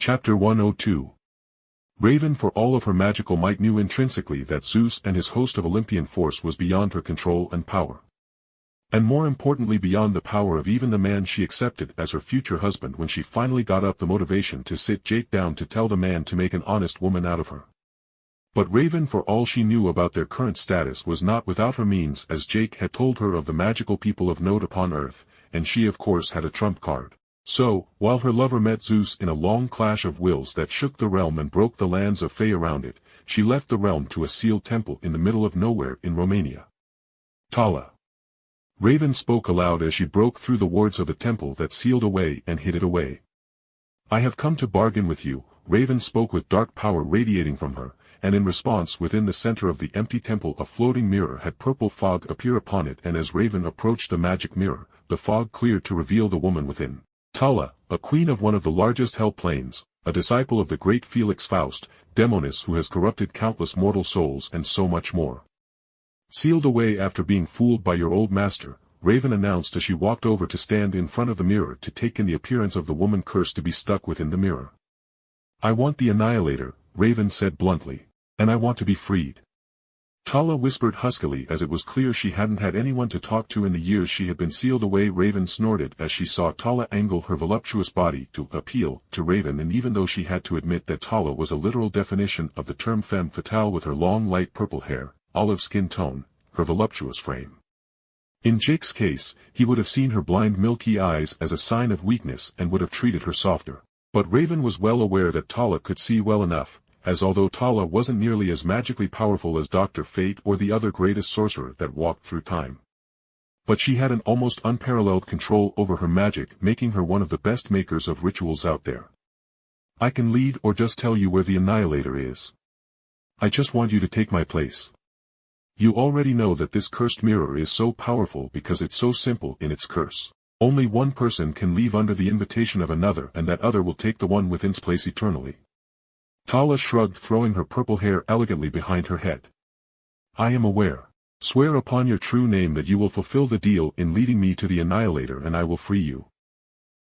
Chapter 102. Raven, for all of her magical might, knew intrinsically that Zeus and his host of Olympian force was beyond her control and power. And more importantly, beyond the power of even the man she accepted as her future husband when she finally got up the motivation to sit Jake down to tell the man to make an honest woman out of her. But Raven, for all she knew about their current status, was not without her means, as Jake had told her of the magical people of note upon Earth, and she of course had a trump card. So, while her lover met Zeus in a long clash of wills that shook the realm and broke the lands of Fae around it, she left the realm to a sealed temple in the middle of nowhere in Romania. Tala. Raven spoke aloud as she broke through the wards of the temple that sealed away and hid it away. I have come to bargain with you, Raven spoke with dark power radiating from her, and in response within the center of the empty temple a floating mirror had purple fog appear upon it, and as Raven approached the magic mirror, the fog cleared to reveal the woman within. Tala, a queen of one of the largest hell planes, a disciple of the great Felix Faust, demoness who has corrupted countless mortal souls, and so much more. Sealed away after being fooled by your old master, Raven announced as she walked over to stand in front of the mirror to take in the appearance of the woman cursed to be stuck within the mirror. I want the Annihilator, Raven said bluntly. And I want to be freed. Tala whispered huskily, as it was clear she hadn't had anyone to talk to in the years she had been sealed away. Raven snorted as she saw Tala angle her voluptuous body to appeal to Raven, and even though she had to admit that Tala was a literal definition of the term femme fatale, with her long light purple hair, olive skin tone, her voluptuous frame. In Jake's case, he would have seen her blind milky eyes as a sign of weakness and would have treated her softer. But Raven was well aware that Tala could see well enough, as although Tala wasn't nearly as magically powerful as Dr. Fate or the other greatest sorcerer that walked through time. But she had an almost unparalleled control over her magic, making her one of the best makers of rituals out there. I can lead or just tell you where the Annihilator is. I just want you to take my place. You already know that this cursed mirror is so powerful because it's so simple in its curse. Only one person can leave under the invitation of another, and that other will take the one within's place eternally. Tala shrugged, throwing her purple hair elegantly behind her head. I am aware. Swear upon your true name that you will fulfill the deal in leading me to the Annihilator, and I will free you.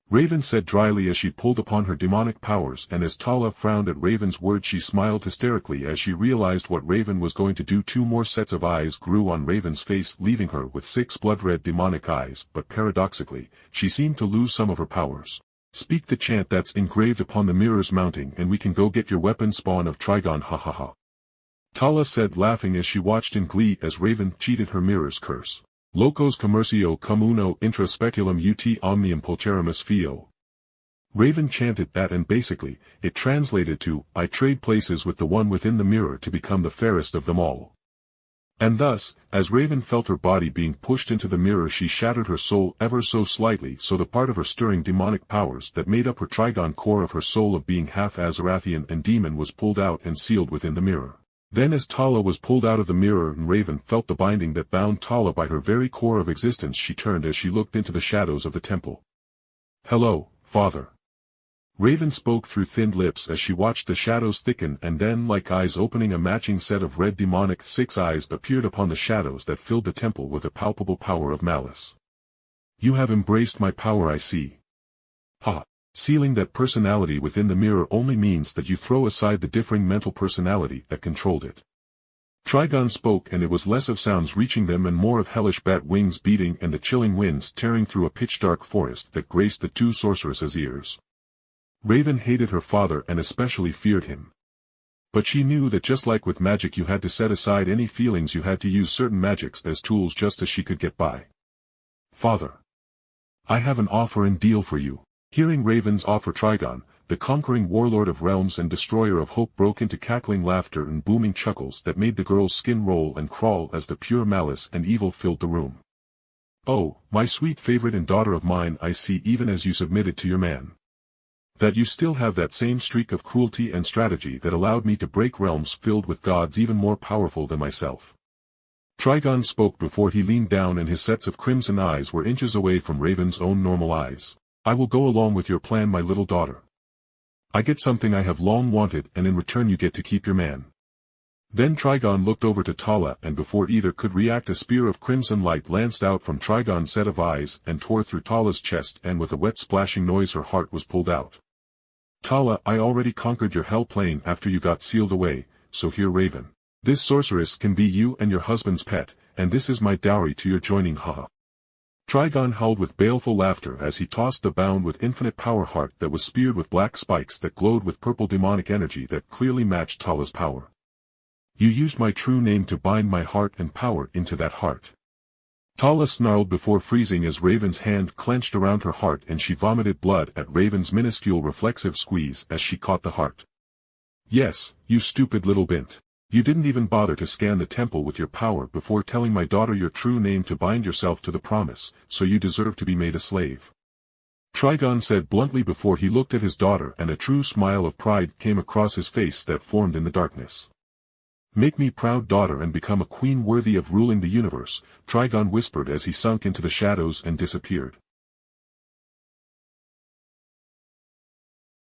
Raven said dryly as she pulled upon her demonic powers, and as Tala frowned at Raven's words she smiled hysterically as she realized what Raven was going to do. 2 more sets of eyes grew on Raven's face, leaving her with 6 blood-red demonic eyes, but paradoxically, she seemed to lose some of her powers. Speak the chant that's engraved upon the mirror's mounting and we can go get your weapon, spawn of Trigon, ha ha ha. Tala said, laughing as she watched in glee as Raven cheated her mirror's curse. Locos commercio cum uno intra speculum ut omnium pulcherimus fio. Raven chanted that, and basically, it translated to, I trade places with the one within the mirror to become the fairest of them all. And thus, as Raven felt her body being pushed into the mirror, she shattered her soul ever so slightly, so the part of her stirring demonic powers that made up her Trigon core of her soul of being half Azazyel and demon was pulled out and sealed within the mirror. Then as Tala was pulled out of the mirror and Raven felt the binding that bound Tala by her very core of existence, she turned as she looked into the shadows of the temple. Hello, Father. Raven spoke through thinned lips as she watched the shadows thicken, and then, like eyes opening, a matching set of red demonic 6 eyes appeared upon the shadows that filled the temple with a palpable power of malice. You have embraced my power, I see. Ha! Sealing that personality within the mirror only means that you throw aside the differing mental personality that controlled it. Trigon spoke, and it was less of sounds reaching them and more of hellish bat wings beating and the chilling winds tearing through a pitch-dark forest that graced the 2 sorceresses' ears. Raven hated her father and especially feared him. But she knew that just like with magic, you had to set aside any feelings, you had to use certain magics as tools just as she could get by. Father. I have an offer and deal for you. Hearing Raven's offer, Trigon, the conquering warlord of realms and destroyer of hope, broke into cackling laughter and booming chuckles that made the girl's skin roll and crawl as the pure malice and evil filled the room. Oh, my sweet favorite and daughter of mine, I see, even as you submitted to your man, that you still have that same streak of cruelty and strategy that allowed me to break realms filled with gods even more powerful than myself. Trigon spoke before he leaned down, and his sets of crimson eyes were inches away from Raven's own normal eyes. I will go along with your plan, my little daughter. I get something I have long wanted, and in return you get to keep your man. Then Trigon looked over to Tala, and before either could react, a spear of crimson light lanced out from Trigon's set of eyes and tore through Tala's chest, and with a wet splashing noise her heart was pulled out. Tala, I already conquered your hell plane after you got sealed away, so here Raven. This sorceress can be you and your husband's pet, and this is my dowry to your joining, haha. Trigon howled with baleful laughter as he tossed the bound with infinite power heart that was speared with black spikes that glowed with purple demonic energy that clearly matched Tala's power. You used my true name to bind my heart and power into that heart. Tala snarled before freezing as Raven's hand clenched around her heart and she vomited blood at Raven's minuscule reflexive squeeze as she caught the heart. Yes, you stupid little bint. You didn't even bother to scan the temple with your power before telling my daughter your true name to bind yourself to the promise, so you deserve to be made a slave. Trigon said bluntly before he looked at his daughter, and a true smile of pride came across his face that formed in the darkness. Make me proud, daughter, and become a queen worthy of ruling the universe, Trigon whispered as he sunk into the shadows and disappeared.